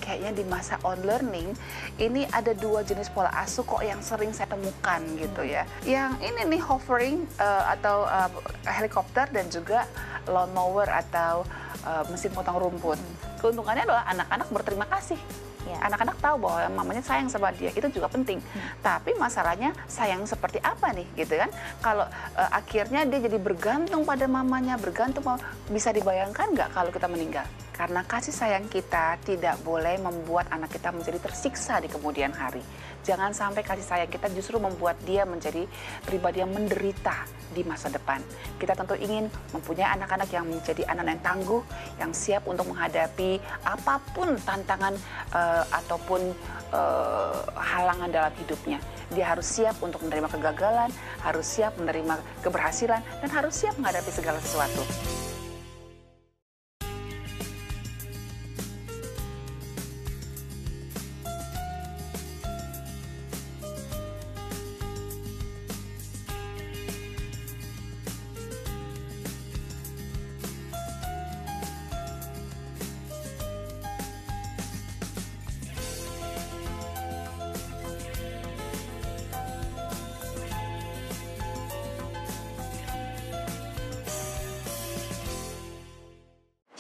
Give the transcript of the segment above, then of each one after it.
kayaknya di masa on learning ini ada dua jenis pola asuh kok yang sering saya temukan gitu ya. Yang ini nih hovering atau helikopter dan juga lawnmower atau mesin potong rumput. Keuntungannya adalah anak-anak berterima kasih. Ya. Anak-anak tahu bahwa mamanya sayang sama dia, itu juga penting. Tapi masalahnya sayang seperti apa nih, gitu kan? Kalau akhirnya dia jadi bergantung pada mamanya, bisa dibayangkan nggak kalau kita meninggal? Karena kasih sayang kita tidak boleh membuat anak kita menjadi tersiksa di kemudian hari. Jangan sampai kasih sayang kita justru membuat dia menjadi pribadi yang menderita di masa depan. Kita tentu ingin mempunyai anak-anak yang menjadi anak yang tangguh, yang siap untuk menghadapi apapun tantangan ataupun halangan dalam hidupnya. Dia harus siap untuk menerima kegagalan, harus siap menerima keberhasilan, dan harus siap menghadapi segala sesuatu.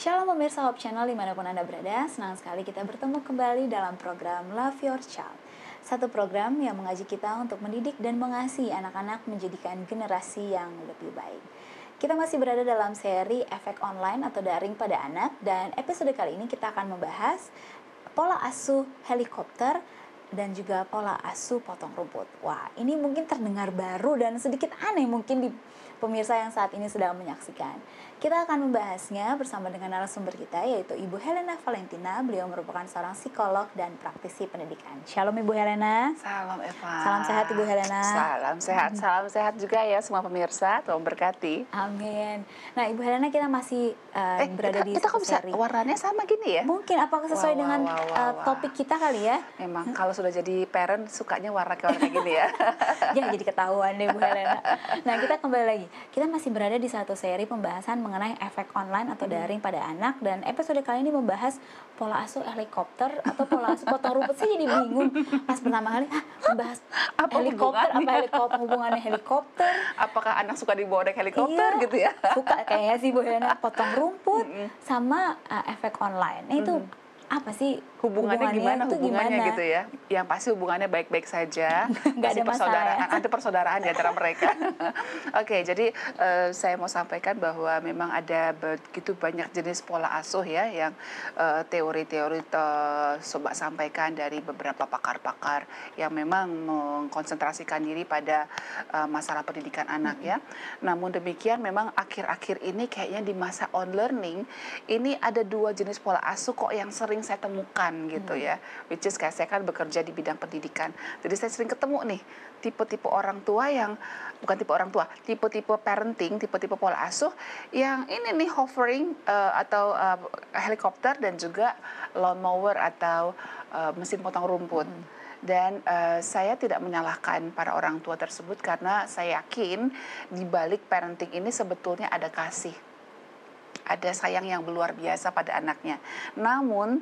Shalom pemirsa Hope Channel dimanapun Anda berada, senang sekali kita bertemu kembali dalam program Love Your Child. Satu program yang mengajak kita untuk mendidik dan mengasihi anak-anak menjadikan generasi yang lebih baik. Kita masih berada dalam seri efek online atau daring pada anak, dan episode kali ini kita akan membahas pola asuh helikopter dan juga pola asuh potong rumput. Wah, ini mungkin terdengar baru dan sedikit aneh mungkin di pemirsa yang saat ini sedang menyaksikan. Kita akan membahasnya bersama dengan narasumber kita, yaitu Ibu Helena Valentina. Beliau merupakan seorang psikolog dan praktisi pendidikan. Shalom Ibu Helena. Salam Eva. Salam sehat Ibu Helena. Salam sehat juga ya semua pemirsa. Tuhan berkati. Amin. Nah Ibu Helena, kita masih berada di kita kok bisa seri. warnanya sama gini ya? Mungkin apakah sesuai dengan topik kita kali ya? Memang kalau sudah jadi parent sukanya warna kayak gini ya. Ya, jadi ketahuan deh Bu Helena. Nah, kita kembali lagi. Kita masih berada di satu seri pembahasan mengenai efek online atau daring pada anak, dan episode kali ini membahas pola asuh helikopter atau pola asuh potong rumput. Saya jadi bingung pas pertama kali membahas helikopter, hubungannya helikopter? Apakah anak suka dibawa naik helikopter gitu ya? Suka kayaknya sih Bu Helena, potong rumput sama efek online. Nah, itu apa sih hubungannya gimana gitu ya? Yang pasti hubungannya baik-baik saja. Nggak ada masalah ya? Ada persaudaraan di antara mereka. Oke, jadi saya mau sampaikan bahwa memang ada begitu banyak jenis pola asuh ya, yang teori-teori coba sampaikan dari beberapa pakar-pakar yang memang mengkonsentrasikan diri pada masalah pendidikan anak ya. Namun demikian memang akhir-akhir ini kayaknya di masa on learning ini ada dua jenis pola asuh kok yang sering saya temukan gitu ya, which is kayak saya kan bekerja di bidang pendidikan, jadi saya sering ketemu nih tipe-tipe orang tua yang tipe-tipe parenting, tipe-tipe pola asuh yang ini nih hovering atau helikopter dan juga lawnmower atau mesin potong rumput. Dan saya tidak menyalahkan para orang tua tersebut, karena saya yakin di balik parenting ini sebetulnya ada kasih, ada sayang yang luar biasa pada anaknya. Namun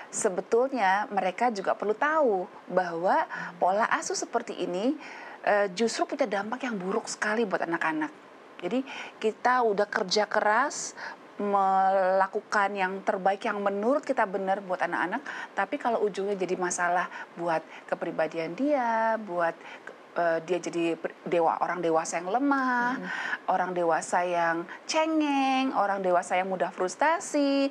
sebetulnya mereka juga perlu tahu bahwa pola asuh seperti ini justru punya dampak yang buruk sekali buat anak-anak. Jadi kita udah kerja keras melakukan yang terbaik yang menurut kita benar buat anak-anak, tapi kalau ujungnya jadi masalah buat kepribadian dia, buat dia jadi orang dewasa yang lemah, orang dewasa yang cengeng, orang dewasa yang mudah frustasi,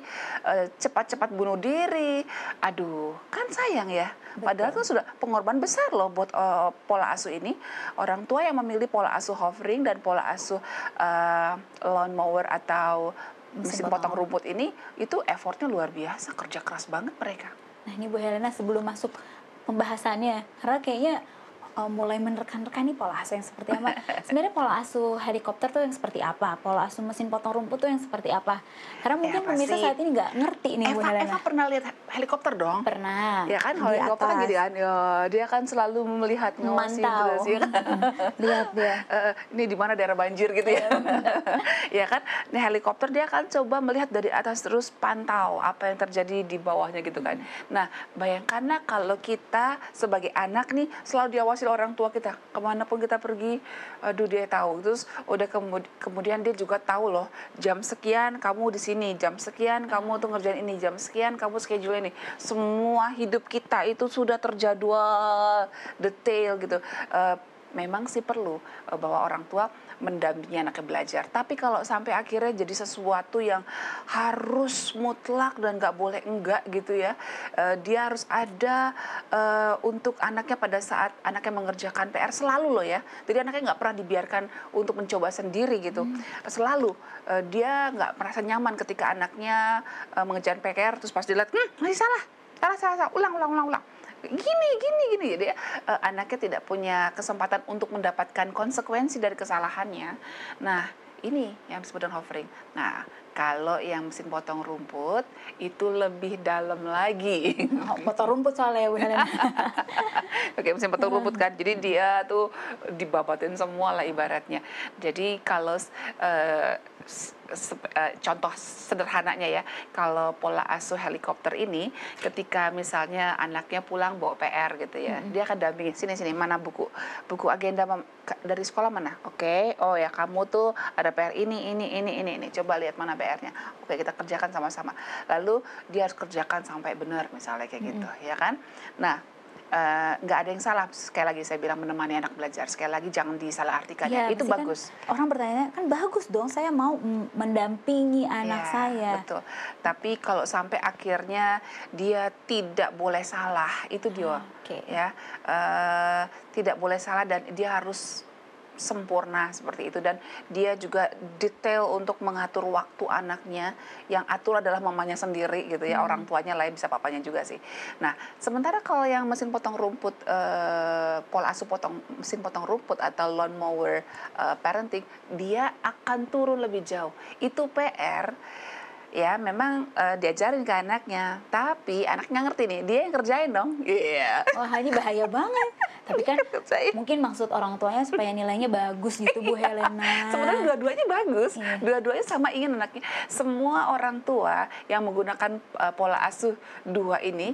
cepat-cepat bunuh diri. Aduh, kan sayang ya. Padahal itu sudah pengorbanan besar loh buat pola asuh ini. Orang tua yang memilih pola asuh hovering dan pola asuh lawnmower atau mesin potong rumput ini, itu effortnya luar biasa, kerja keras banget mereka. Nah ini Bu Helena, sebelum masuk pembahasannya, karena kayaknya mulai menerka-nerka nih pola asuh yang seperti apa. Sebenarnya pola asuh helikopter tuh yang seperti apa? Pola asuh mesin potong rumput tuh yang seperti apa? Karena Ya mungkin pemirsa pasti saat ini nggak ngerti nih Bu Helena. Eva pernah lihat helikopter dong? Pernah Ya kan, kalau di helikopter kan atas gini kan, ya, dia kan selalu melihat, ngawasin terus, memantau. ya kan? Lihat dia. Ini di mana daerah banjir gitu ya. Ya kan, nah helikopter dia akan coba melihat dari atas terus, pantau apa yang terjadi di bawahnya gitu kan. Nah, bayangkanlah kalau kita sebagai anak nih selalu diawasi orang tua kita, kemanapun kita pergi, aduh dia tahu. Terus udah kemudian dia juga tahu loh, jam sekian kamu di sini, jam sekian kamu tuh ngerjain ini, jam sekian kamu schedule ini. Semua hidup kita itu sudah terjadwal detail gitu. Memang sih perlu bahwa orang tua mendampingi anaknya belajar. Tapi kalau sampai akhirnya jadi sesuatu yang harus mutlak dan nggak boleh enggak gitu ya, dia harus ada untuk anaknya pada saat anaknya mengerjakan PR selalu loh ya. Jadi anaknya nggak pernah dibiarkan untuk mencoba sendiri gitu. Selalu dia nggak merasa nyaman ketika anaknya mengerjakan PR terus pas dilihat, masih salah, ulang. Gini. Jadi anaknya tidak punya kesempatan untuk mendapatkan konsekuensi dari kesalahannya. Nah, ini yang disebut dengan hovering. Nah, kalau yang mesin potong rumput itu lebih dalam lagi. Potong rumput soalnya ya Bu Helena. Oke, mesin potong rumput kan. Jadi dia tuh dibabatin semua lah ibaratnya. Jadi kalau contoh sederhananya ya, kalau pola asuh helikopter ini, ketika misalnya anaknya pulang bawa PR gitu ya, dia akan dampingin, sini mana buku agenda dari sekolah mana? Oke, oh ya kamu tuh ada PR ini, coba lihat mana PR-nya. Oke, kita kerjakan sama-sama. Lalu dia harus kerjakan sampai benar misalnya kayak gitu, ya kan? Nah, nggak ada yang salah, sekali lagi saya bilang menemani anak belajar, sekali lagi jangan disalahartikan ya, itu bagus. Kan orang bertanya, kan bagus dong, saya mau mendampingi anak ya, saya. Betul. Tapi kalau sampai akhirnya dia tidak boleh salah, itu dia ya, tidak boleh salah dan dia harus sempurna seperti itu, dan dia juga detail untuk mengatur waktu anaknya, yang atur adalah mamanya sendiri gitu ya, orang tuanya lain, bisa papanya juga sih. Nah, sementara kalau yang mesin potong rumput, pola asuh mesin potong rumput atau lawnmower parenting, dia akan turun lebih jauh. Itu PR ya, memang diajarin ke anaknya, tapi anaknya ngerti nih, dia yang kerjain dong. Iya. Wah, ini bahaya banget. Tapi kan mungkin maksud orang tuanya supaya nilainya bagus gitu Bu Helena. Sebenarnya dua-duanya bagus, dua-duanya sama ingin anaknya. Semua orang tua yang menggunakan pola asuh dua ini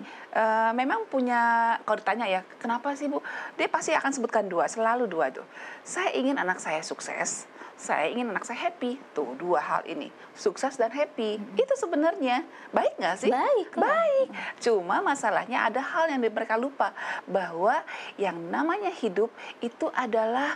memang punya, kalau ditanya ya, kenapa sih Bu? Dia pasti akan sebutkan dua, selalu dua tuh. Saya ingin anak saya sukses, saya ingin anak saya happy. Tuh, dua hal ini, sukses dan happy. Itu sebenarnya baik nggak sih? Baik. Cuma masalahnya ada hal yang mereka lupa, bahwa yang namanya hidup itu adalah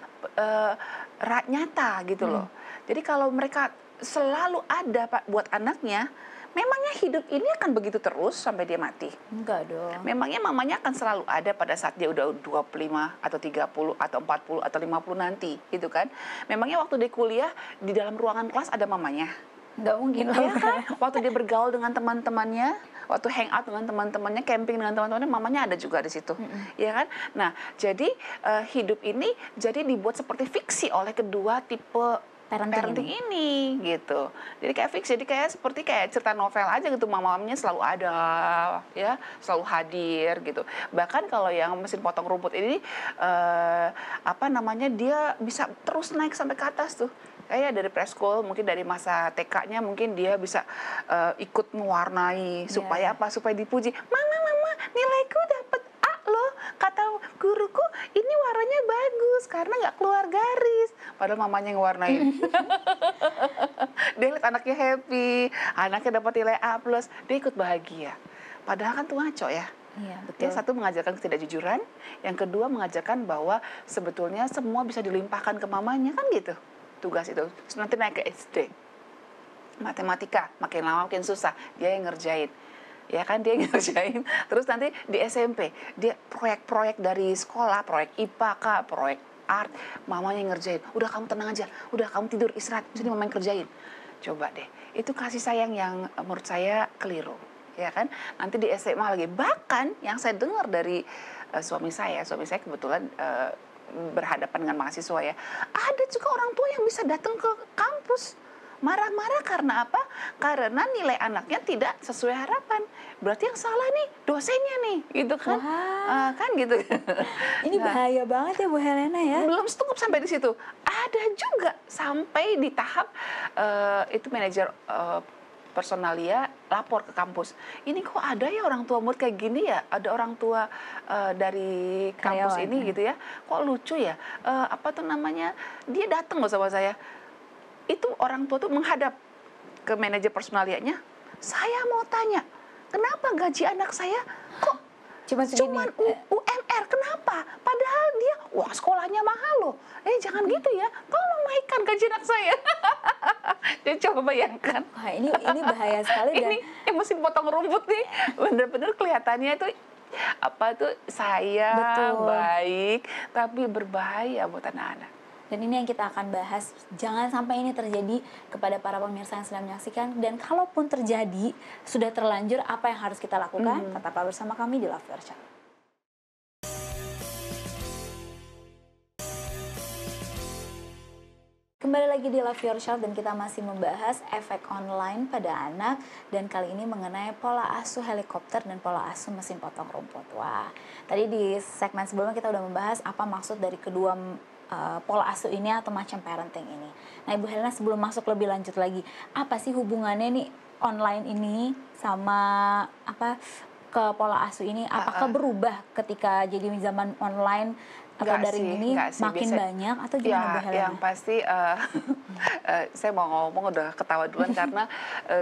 nyata gitu loh. Jadi kalau mereka selalu ada buat anaknya, memangnya hidup ini akan begitu terus sampai dia mati? Enggak dong. Memangnya mamanya akan selalu ada pada saat dia udah 25 atau 30 atau 40 atau 50 nanti, gitu kan? Memangnya waktu dia kuliah di dalam ruangan kelas ada mamanya? Nggak mungkin lah. Ya kan? Waktu dia bergaul dengan teman-temannya, waktu hangout dengan teman-temannya, camping dengan teman-temannya, mamanya ada juga di situ. Ya kan? Nah, jadi hidup ini jadi dibuat seperti fiksi oleh kedua tipe parenting ini gitu. Jadi kayak fiksi, jadi kayak seperti kayak cerita novel aja gitu, mamanya selalu ada ya, selalu hadir gitu. Bahkan kalau yang mesin potong rumput ini dia bisa terus naik sampai ke atas tuh. Kayak dari preschool, mungkin dari masa TK-nya mungkin dia bisa ikut mewarnai supaya apa? Supaya dipuji. Mama, nilaiku dapat A loh. Kata guruku ini warnanya bagus karena nggak keluar garis. Padahal mamanya yang warnain. Dia lihat anaknya happy, anaknya dapat nilai A+, dia ikut bahagia. Padahal kan tuh ngaco ya. Iya, betul. Dia satu mengajarkan ketidakjujuran, yang kedua mengajarkan bahwa sebetulnya semua bisa dilimpahkan ke mamanya, kan gitu. Tugas itu. Terus nanti naik ke SD. Matematika makin lama makin susah, dia yang ngerjain. Ya kan, dia yang ngerjain. Terus nanti di SMP, dia proyek-proyek dari sekolah, proyek IPA kah, proyek art, mamanya yang ngerjain. Udah kamu tenang aja, udah kamu tidur istirahat, sini mama yang kerjain. Coba deh, itu kasih sayang yang menurut saya keliru. Ya kan, nanti di SMA lagi. Bahkan yang saya dengar dari suami saya kebetulan berhadapan dengan mahasiswa ya. Ada juga orang tua yang bisa datang ke kampus marah-marah karena apa? Karena nilai anaknya tidak sesuai harapan. Berarti yang salah nih dosennya nih, gitu kan? Wah. Kan gitu. Ini bahaya banget ya Bu Helena ya. Belum cukup sampai di situ. Ada juga sampai di tahap itu manajer personalia lapor ke kampus. Ini kok ada ya orang tua murid kayak gini ya? Ada orang tua dari kampus Karyawan, ini gitu ya? Kok lucu ya? Apa tuh namanya? Dia datang loh sama saya. Itu orang tua tuh menghadap ke manajer personalianya. Saya mau tanya, kenapa gaji anak saya kok cuman UMR? Kenapa? Padahal dia, wah sekolahnya mahal loh. Jangan gitu ya. Tolong naikkan gaji anak saya. Jadi coba bayangkan. Wah, ini bahaya sekali dan Ini yang mesti potong rumput nih. Bener-bener kelihatannya itu apa tuh saya Betul. baik, tapi berbahaya buat anak-anak. Dan ini yang kita akan bahas. Jangan sampai ini terjadi kepada para pemirsa yang sedang menyaksikan. Dan kalaupun terjadi, sudah terlanjur, apa yang harus kita lakukan? Tetaplah bersama kami di Love Your Child. Kembali lagi di Love Your Child dan kita masih membahas efek online pada anak. Dan kali ini mengenai pola asuh helikopter dan pola asuh mesin potong rumput. Wah, tadi di segmen sebelumnya kita udah membahas apa maksud dari kedua pola asuh ini atau macam parenting ini. Nah, Ibu Helena sebelum masuk lebih lanjut lagi, apa sih hubungannya nih online ini sama apa ke pola asuh ini? Apakah berubah ketika jadi zaman online atau daring ini makin banyak atau gimana Bu Helena? Yang pasti saya mau ngomong udah ketawa duluan karena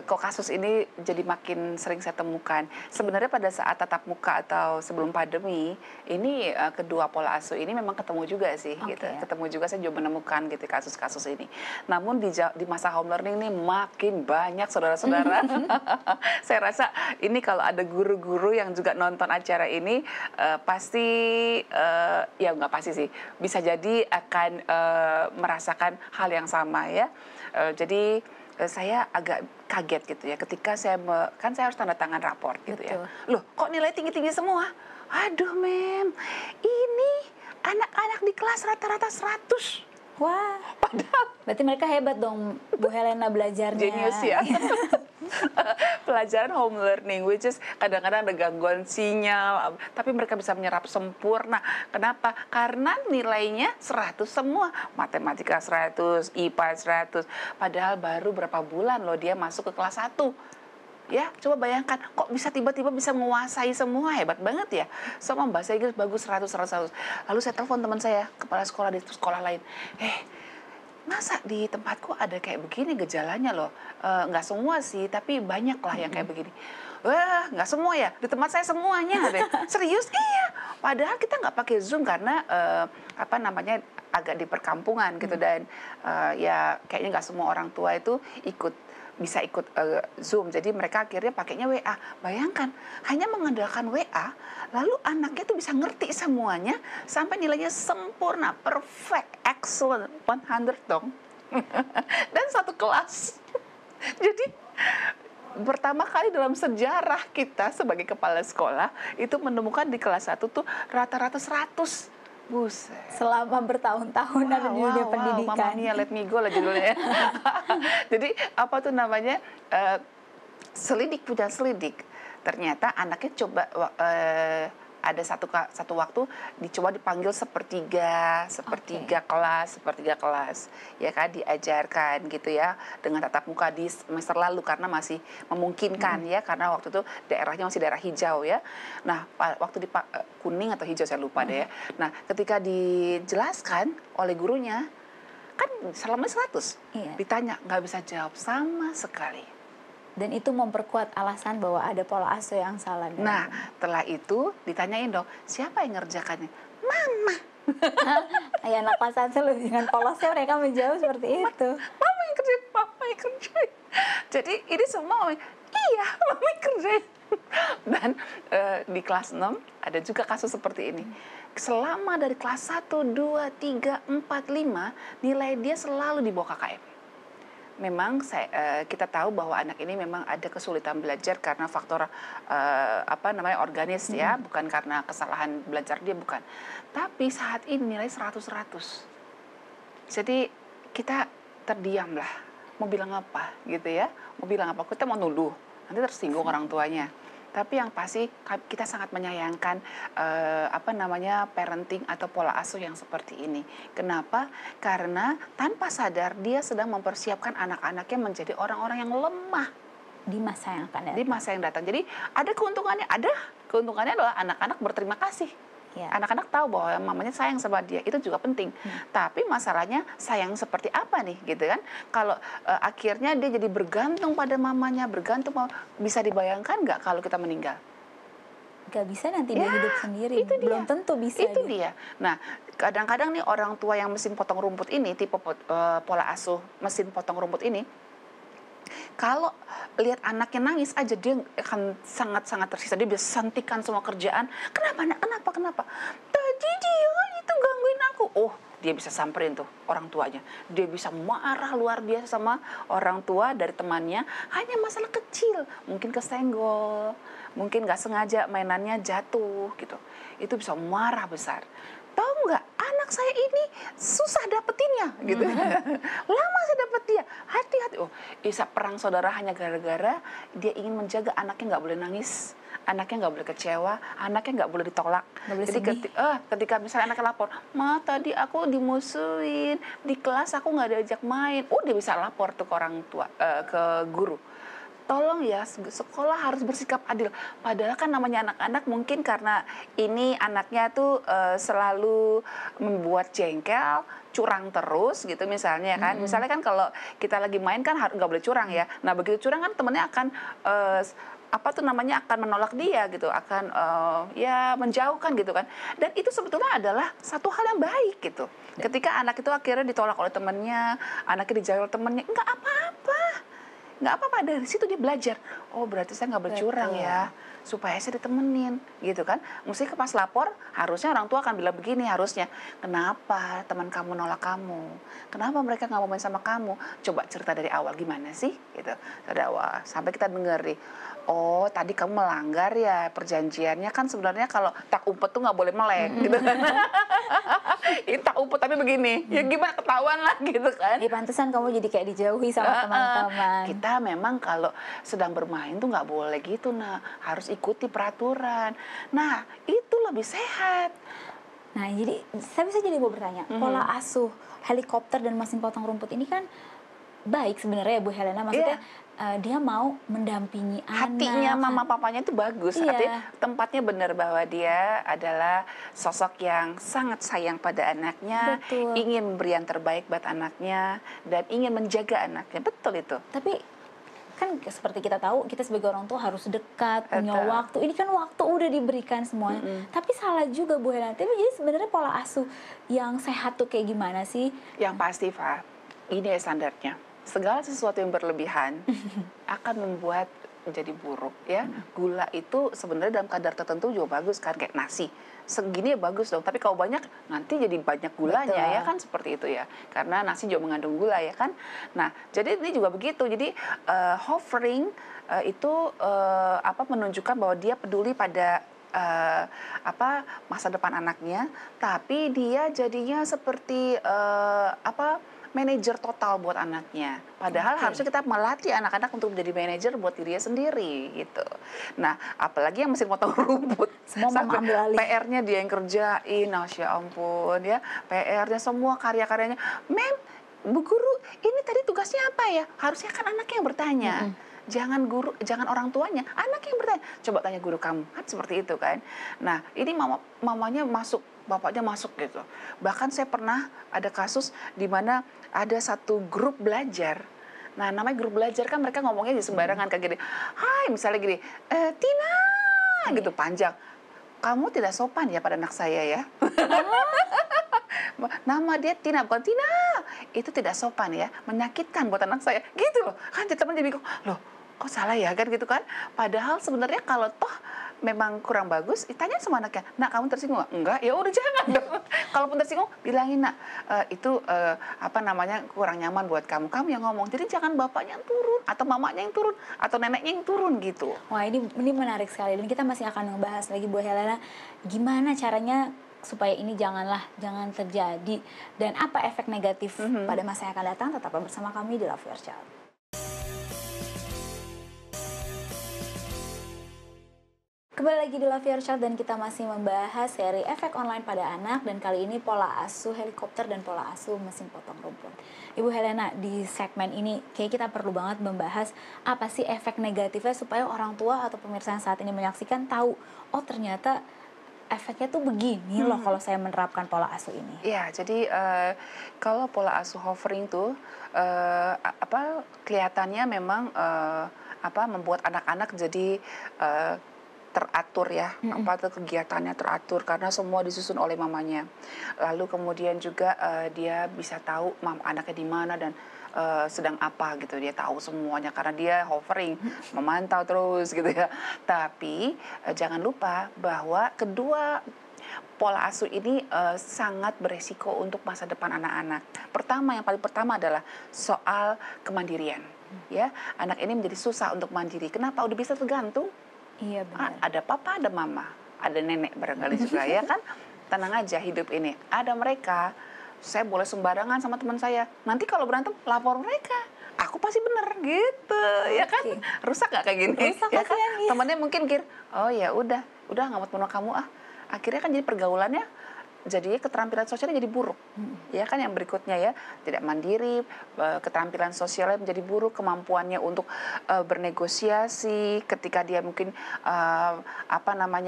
kok kasus ini jadi makin sering saya temukan. Sebenarnya pada saat tatap muka atau sebelum pandemi ini kedua pola asuh ini memang ketemu juga sih gitu. Ketemu juga, saya juga menemukan gitu kasus-kasus ini. Namun di masa home learning ini makin banyak saudara-saudara. Saya rasa ini kalau ada guru-guru yang juga nonton acara ini pasti ya nggak pasti sih, bisa jadi akan merasakan hal yang sama ya. Jadi saya agak kaget gitu ya ketika saya kan saya harus tanda tangan raport gitu. Betul. Ya. Loh, kok nilai tinggi-tinggi semua? Aduh, Mem. Ini anak-anak di kelas rata-rata 100. Wah, padahal berarti mereka hebat dong Bu Helena belajarnya. Genius ya. Pelajaran home learning, which is kadang-kadang ada gangguan sinyal, tapi mereka bisa menyerap sempurna. Kenapa? Karena nilainya 100 semua. Matematika 100, IPA 100. Padahal baru berapa bulan loh dia masuk ke kelas 1. Ya, coba bayangkan, kok bisa tiba-tiba bisa menguasai semua, hebat banget ya. Sama bahasa Inggris bagus 100. Lalu saya telepon teman saya, kepala sekolah di sekolah lain. Masa di tempatku ada kayak begini gejalanya loh? Nggak semua sih, tapi banyak lah yang kayak begini. Wah, nggak semua ya? Di tempat saya semuanya ada. Serius? Iya. Padahal kita nggak pakai Zoom karena apa namanya agak di perkampungan gitu dan ya kayaknya nggak semua orang tua itu bisa ikut Zoom. Jadi mereka akhirnya pakainya WA. Bayangkan, hanya mengandalkan WA, lalu anaknya tuh bisa ngerti semuanya sampai nilainya sempurna, perfect, excellent, 100 dong. Dan satu kelas. Jadi pertama kali dalam sejarah kita sebagai kepala sekolah itu menemukan di kelas 1 tuh rata-rata 100. Buset. Selama bertahun-tahun ada di dunia pendidikan. Mamma Mia, Let Me Go lah judulnya. Jadi apa tuh namanya selidik punya selidik. Ternyata anaknya coba ada satu waktu dicoba dipanggil sepertiga kelas, ya kan, diajarkan gitu ya dengan tatap muka di semester lalu karena masih memungkinkan ya, karena waktu itu daerahnya masih daerah hijau ya. Nah, waktu di kuning atau hijau saya lupa deh ya. Nah, ketika dijelaskan oleh gurunya kan selama 100, ditanya nggak bisa jawab sama sekali. Dan itu memperkuat alasan bahwa ada pola asuh yang salah. Nah, setelah itu ditanyain dong, siapa yang ngerjakannya? Mama. Ya, anak kelas 1 dengan polosnya mereka menjawab seperti itu. Mama yang kerjain. Jadi ini semua iya, mama yang kerjain. Dan di kelas 6 ada juga kasus seperti ini. Selama dari kelas 1, 2, 3, 4, 5, nilai dia selalu di bawah KKM. memang kita tahu bahwa anak ini memang ada kesulitan belajar karena faktor organis ya, bukan karena kesalahan belajar dia, bukan. Tapi saat ini nilai 100-100. Jadi kita terdiam lah. Mau bilang apa gitu ya? Mau bilang apa? Kita mau nuduh, nanti tersinggung orang tuanya. Tapi yang pasti kita sangat menyayangkan parenting atau pola asuh yang seperti ini. Kenapa? Karena tanpa sadar dia sedang mempersiapkan anak-anaknya menjadi orang-orang yang lemah di masa yang akan datang. Di masa yang datang. Jadi ada keuntungannya, keuntungannya adalah anak-anak berterima kasih. Ya. Anak-anak tahu bahwa mamanya sayang sama dia, itu juga penting. Tapi masalahnya sayang seperti apa nih, gitu kan? Kalau akhirnya dia jadi bergantung pada mamanya, bisa dibayangkan nggak kalau kita meninggal? Gak bisa nanti dia hidup sendiri, belum tentu bisa. Itu dia. Nah, kadang-kadang nih orang tua yang mesin potong rumput ini, tipe pola asuh mesin potong rumput ini, kalau lihat anaknya nangis aja dia akan sangat-sangat tersisa. Dia bisa hentikan semua kerjaan. Kenapa? Tadi dia itu gangguin aku. Oh, dia bisa samperin tuh orang tuanya. Dia bisa marah luar biasa sama orang tua dari temannya. Hanya masalah kecil. Mungkin kesenggol. Mungkin nggak sengaja mainannya jatuh gitu. Itu bisa marah besar. Tahu nggak, anak saya ini susah dapetinnya gitu. Lama saya dapet dia. Hati-hati. Oh, bisa perang saudara hanya gara-gara dia ingin menjaga anaknya nggak boleh nangis, anaknya nggak boleh kecewa, anaknya nggak boleh ditolak. Jadi ketika misalnya anaknya lapor, "Ma, tadi aku dimusuhin, di kelas aku nggak diajak main." Oh, dia bisa lapor tuh ke orang tua, ke guru. Tolong ya, sekolah harus bersikap adil. Padahal kan namanya anak-anak, mungkin karena ini anaknya tuh selalu membuat jengkel, curang terus gitu misalnya kan. Misalnya kan kalau kita lagi main kan nggak boleh curang ya. Nah begitu curang kan temennya akan akan menolak dia gitu, akan menjauhkan gitu kan. Dan itu sebetulnya adalah satu hal yang baik gitu. Ketika anak itu akhirnya ditolak oleh temannya, anaknya dijauh oleh temannya, nggak apa-apa, dari situ dia belajar. Oh, berarti saya nggak bercurang ya, supaya saya ditemenin, gitu kan. Mesti pas lapor, harusnya orang tua akan bilang begini, harusnya, kenapa teman kamu nolak kamu? Kenapa mereka nggak mau main sama kamu? Coba cerita dari awal, gimana sih? Gitu, dari awal, sampai kita dengerin. Oh, tadi kamu melanggar ya perjanjiannya, kan sebenarnya kalau tak umpet tuh nggak boleh melek, gitu kan. Ini tak umpet tapi begini, ya gimana, ketahuan lah gitu kan. Pantesan kamu jadi kayak dijauhi sama teman-teman. Kita memang kalau sedang bermain tuh nggak boleh gitu, harus ikuti peraturan. Nah, itu lebih sehat. Nah, jadi saya bisa jadi mau bertanya, pola asuh helikopter dan mesin potong rumput ini kan baik sebenarnya ya Bu Helena, maksudnya dia mau mendampingi hatinya anak. mama papanya itu bagus, artinya tempatnya benar bahwa dia adalah sosok yang sangat sayang pada anaknya. Betul. Ingin memberi yang terbaik buat anaknya dan ingin menjaga anaknya, betul itu. Tapi kan seperti kita tahu, kita sebagai orang tua harus dekat, punya waktu. Ini kan waktu udah diberikan semuanya. Tapi salah juga Bu Helena. Tapi jadi sebenarnya pola asuh yang sehat tuh kayak gimana sih? Yang pasti, Fa, ini ya standarnya. Segala sesuatu yang berlebihan akan membuat menjadi buruk ya. Gula itu sebenarnya dalam kadar tertentu juga bagus kan, kayak nasi. Segini ya bagus dong, tapi kalau banyak nanti jadi banyak gulanya. Betul. Ya kan, seperti itu ya. Karena nasi juga mengandung gula ya kan. Nah, jadi ini juga begitu. Jadi hovering itu menunjukkan bahwa dia peduli pada masa depan anaknya, tapi dia jadinya seperti manajer total buat anaknya. Padahal harusnya kita melatih anak-anak untuk menjadi manajer buat dirinya sendiri gitu. Nah, apalagi yang mesin potong rumput. Semua mengambil alih. PR-nya dia yang kerjain, ya ampun ya. PR-nya semua, karya-karyanya. Bu guru, ini tadi tugasnya apa ya? Harusnya kan anaknya yang bertanya. Jangan orang tuanya, anaknya yang bertanya. Coba tanya guru kamu, kan seperti itu kan. Nah, ini mamanya masuk, bapaknya masuk gitu. Bahkan saya pernah ada kasus di mana ada satu grup belajar. Nah, namanya grup belajar kan mereka ngomongnya di sembarangan kayak gini. Hai, misalnya gini, Tina, gitu panjang. Kamu tidak sopan ya pada anak saya ya. Nama dia Tina, bukan Tina. Itu tidak sopan ya, menyakitkan buat anak saya. Gitu loh. Kan teman dia bingung, loh kok salah ya kan gitu kan. Padahal sebenarnya kalau toh memang kurang bagus, tanya sama anaknya, nak kamu tersinggung nggak? Enggak, ya udah jangan dong. Kalaupun tersinggung, bilangin nak, itu apa namanya kurang nyaman buat kamu, kamu yang ngomong. Jadi jangan bapaknya yang turun, atau mamanya yang turun, atau neneknya yang turun gitu. Wah, ini menarik sekali, dan kita masih akan membahas lagi Bu Helena, gimana caranya supaya ini jangan terjadi, dan apa efek negatif pada masa yang akan datang. Tetaplah bersama kami di Love Your Child. Kembali lagi di Love Your Child, dan kita masih membahas seri efek online pada anak, dan kali ini pola asuh helikopter dan pola asuh mesin potong rumput. Ibu Helena, di segmen ini kayak kita perlu banget membahas apa sih efek negatifnya supaya orang tua atau pemirsa yang saat ini menyaksikan tahu, oh ternyata efeknya tuh begini loh kalau saya menerapkan pola asuh ini. Ya, jadi kalau pola asuh hovering tuh kelihatannya memang membuat anak-anak jadi teratur ya, kegiatannya teratur karena semua disusun oleh mamanya. Lalu kemudian juga dia bisa tahu anaknya di mana dan sedang apa gitu, dia tahu semuanya karena dia hovering, memantau terus gitu ya. Tapi jangan lupa bahwa kedua pola asuh ini sangat beresiko untuk masa depan anak-anak. Yang paling pertama adalah soal kemandirian. Ya, anak ini menjadi susah untuk mandiri. Kenapa? Udah bisa tergantung. Iya benar. Ada papa, ada mama, ada nenek barangkali juga ya kan. Tenang aja hidup ini. Ada mereka, saya boleh sembarangan sama teman saya. Nanti kalau berantem lapor mereka. Aku pasti bener gitu, ya kan? Rusak gak kayak gini? Rusak ya kan? ya. Temannya mungkin oh ya udah nggak mau temen kamu ah. Akhirnya kan jadi pergaulannya, jadi keterampilan sosialnya jadi buruk. Ya kan yang berikutnya ya, tidak mandiri, keterampilan sosialnya menjadi buruk, kemampuannya untuk bernegosiasi ketika dia mungkin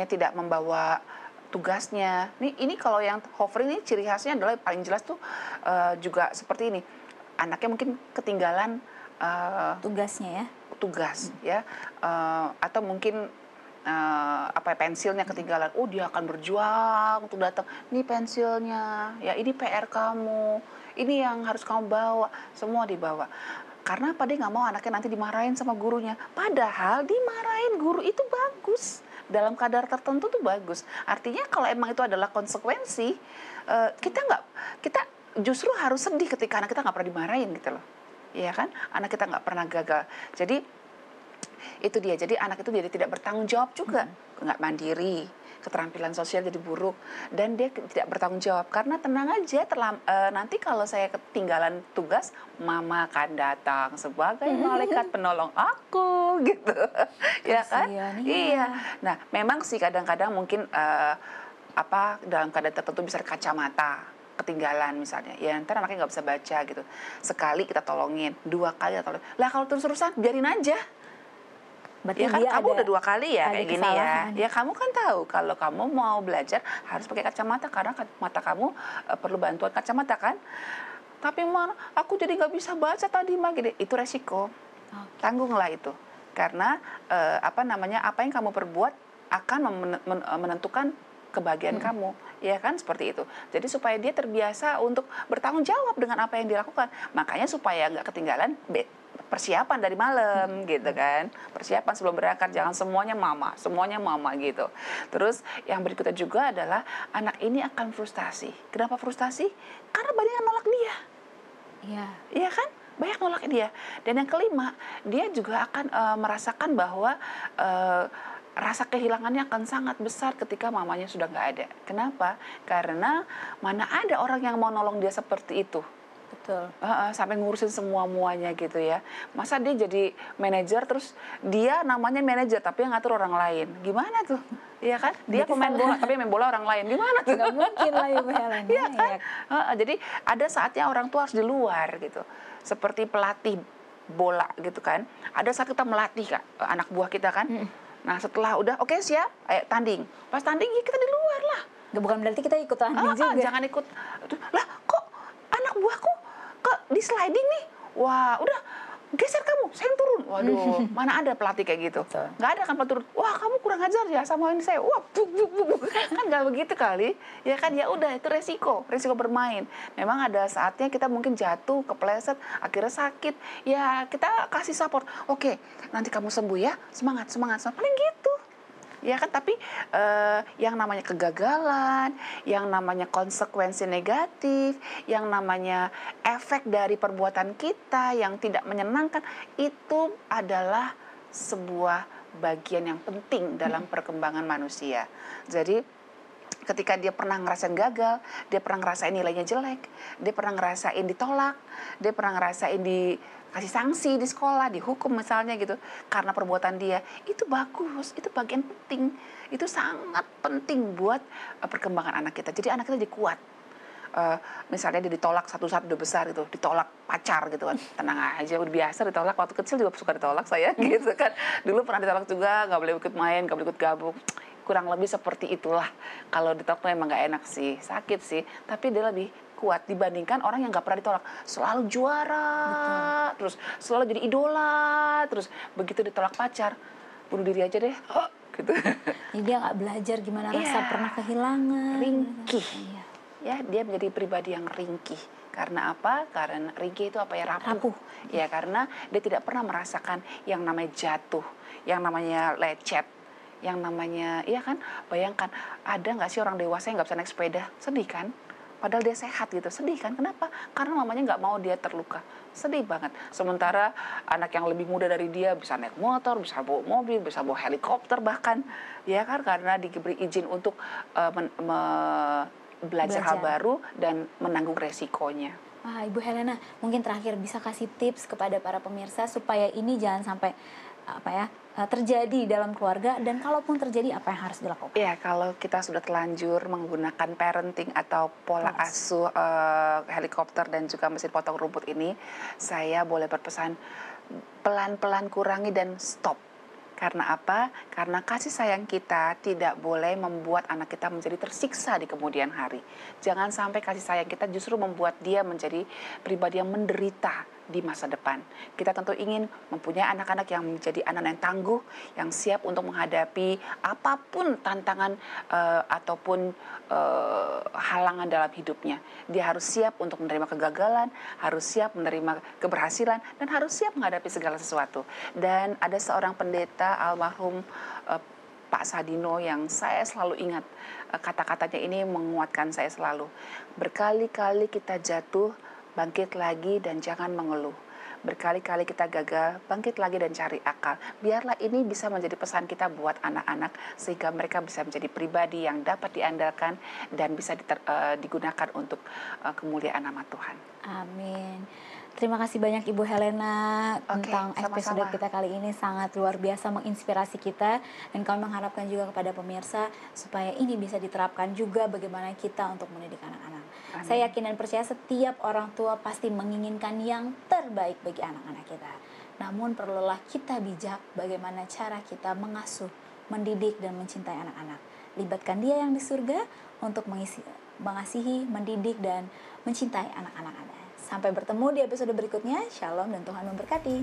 tidak membawa tugasnya. Ini kalau yang hovering ini ciri khasnya adalah paling jelas tuh juga seperti ini. Anaknya mungkin ketinggalan tugasnya ya. Tugas ya, atau mungkin pensilnya ketinggalan. Dia akan berjuang untuk datang. Ini pensilnya, ya ini PR kamu, ini yang harus kamu bawa, semua dibawa. Karena dia nggak mau anaknya nanti dimarahin sama gurunya. Padahal dimarahin guru itu bagus, dalam kadar tertentu tuh bagus. Artinya kalau emang itu adalah konsekuensi, kita justru harus sedih ketika anak kita nggak pernah dimarahin gitu loh, ya kan? Anak kita nggak pernah gagal. Jadi itu dia, jadi anak itu jadi tidak bertanggung jawab juga, nggak mandiri, keterampilan sosial jadi buruk, dan dia tidak bertanggung jawab karena tenang aja, nanti kalau saya ketinggalan tugas, mama akan datang sebagai malaikat penolong aku gitu. Ya kan? Iya. Nah memang sih kadang-kadang mungkin dalam keadaan tertentu bisa kacamata ketinggalan misalnya, ya ntar anaknya nggak bisa baca gitu. Sekali kita tolongin, 2 kali kita tolongin. Lah kalau terus-terusan biarin aja. Berarti ya kan kamu udah 2 kali ya kayak gini ya. Ya kamu kan tahu kalau kamu mau belajar harus pakai kacamata karena mata kamu perlu bantuan kacamata kan. Tapi aku jadi nggak bisa baca tadi gini. Itu resiko. Tanggunglah itu. Karena apa yang kamu perbuat akan menentukan kebahagiaan kamu, ya kan, seperti itu. Jadi supaya dia terbiasa untuk bertanggung jawab dengan apa yang dilakukan. Makanya supaya nggak ketinggalan persiapan dari malam gitu kan. Persiapan sebelum berangkat, jangan semuanya mama gitu. Terus yang berikutnya juga adalah anak ini akan frustasi. Kenapa frustasi? Karena banyak yang nolak dia. Iya. Iya kan? Banyak nolak dia. Dan yang kelima, dia juga akan merasakan bahwa rasa kehilangannya akan sangat besar ketika mamanya sudah nggak ada. Kenapa? Karena mana ada orang yang mau nolong dia seperti itu. Betul. Sampai ngurusin semua-muanya gitu ya. Masa dia jadi manajer terus dia namanya manajer tapi yang ngatur orang lain. Gimana tuh? Iya kan? Dia pemain bola tapi main bola orang lain. Gimana tuh? Nggak mungkin lah Ibu Helena. Iya kan? Jadi ada saatnya orang tua harus di luar gitu. Seperti pelatih bola gitu kan. Ada saat kita melatih Kak, anak buah kita kan. Nah setelah udah oke, siap, ayo tanding. Pas tanding ya kita di luar lah. Bukan berarti kita ikut tanding juga. Jangan ikut. Lah kok anak buahku di sliding nih. Wah udah geser kamu, saya yang turun. Waduh, mana ada pelatih kayak gitu. Nggak ada kan pelatih turun. Wah kamu kurang ajar ya sama ini saya. Wah buk. Kan nggak begitu kali. Ya kan, ya udah itu resiko bermain. Memang ada saatnya kita mungkin jatuh, kepleset, akhirnya sakit. Ya kita kasih support. Oke, nanti kamu sembuh ya. Semangat. Paling gitu. Ya kan, tapi yang namanya kegagalan, yang namanya konsekuensi negatif, yang namanya efek dari perbuatan kita yang tidak menyenangkan, itu adalah sebuah bagian yang penting dalam perkembangan manusia. Jadi ketika dia pernah ngerasain gagal, dia pernah ngerasain nilainya jelek, dia pernah ngerasain ditolak, dia pernah ngerasain dikasih sanksi di sekolah, dihukum misalnya gitu, karena perbuatan dia, itu bagus, itu bagian penting, itu sangat penting buat perkembangan anak kita. Jadi anak kita jadi kuat. Misalnya dia ditolak satu saat udah besar gitu, ditolak pacar gitu kan, tenang aja, udah biasa ditolak, waktu kecil juga suka ditolak saya gitu kan, dulu pernah ditolak juga, nggak boleh ikut main, nggak boleh ikut gabung, kurang lebih seperti itulah. Kalau ditolak tuh emang nggak enak sih, sakit sih, tapi dia lebih kuat dibandingkan orang yang nggak pernah ditolak, selalu juara. Betul. Terus selalu jadi idola, terus begitu ditolak pacar, bunuh diri aja deh, gitu. Jadi dia nggak belajar gimana rasa pernah kehilangan. Ringkih. Iya. Ya, dia menjadi pribadi yang ringkih. Karena apa? Karena ringkih itu apa ya? Rapuh. Ya, karena dia tidak pernah merasakan yang namanya jatuh, yang namanya lecet, yang namanya, iya kan? Bayangkan, ada nggak sih orang dewasa yang nggak bisa naik sepeda? Sedih kan? Padahal dia sehat gitu, sedih kan? Kenapa? Karena mamanya nggak mau dia terluka. Sedih banget. Sementara anak yang lebih muda dari dia bisa naik motor, bisa bawa mobil, bisa bawa helikopter bahkan. Ya kan? Karena diberi izin untuk belajar hal baru dan menanggung resikonya. Wah, Ibu Helena, mungkin terakhir bisa kasih tips kepada para pemirsa supaya ini jangan sampai terjadi dalam keluarga, dan kalaupun terjadi apa yang harus dilakukan? Ya, kalau kita sudah terlanjur menggunakan parenting atau pola asuh helikopter dan juga mesin potong rumput ini, saya boleh berpesan pelan-pelan kurangi dan stop. Karena apa? Karena kasih sayang kita tidak boleh membuat anak kita menjadi tersiksa di kemudian hari. Jangan sampai kasih sayang kita justru membuat dia menjadi pribadi yang menderita di masa depan. Kita tentu ingin mempunyai anak-anak yang menjadi anak yang tangguh, yang siap untuk menghadapi apapun tantangan ataupun halangan dalam hidupnya. Dia harus siap untuk menerima kegagalan, harus siap menerima keberhasilan, dan harus siap menghadapi segala sesuatu. Dan ada seorang pendeta almarhum Pak Sadino yang saya selalu ingat, kata-katanya ini menguatkan saya selalu. Berkali-kali kita jatuh, bangkit lagi dan jangan mengeluh. Berkali-kali kita gagal, bangkit lagi dan cari akal. Biarlah ini bisa menjadi pesan kita buat anak-anak, sehingga mereka bisa menjadi pribadi yang dapat diandalkan dan bisa digunakan untuk kemuliaan nama Tuhan. Amin. Terima kasih banyak Ibu Helena tentang episode kita kali ini, sangat luar biasa menginspirasi kita, dan kami mengharapkan juga kepada pemirsa supaya ini bisa diterapkan juga bagaimana kita untuk mendidik anak-anak. Saya yakin dan percaya setiap orang tua pasti menginginkan yang terbaik bagi anak-anak kita. Namun perlulah kita bijak bagaimana cara kita mengasuh, mendidik dan mencintai anak-anak. Libatkan dia yang di surga untuk mengasihi, mendidik dan mencintai anak-anak Anda. Sampai bertemu di episode berikutnya. Shalom dan Tuhan memberkati.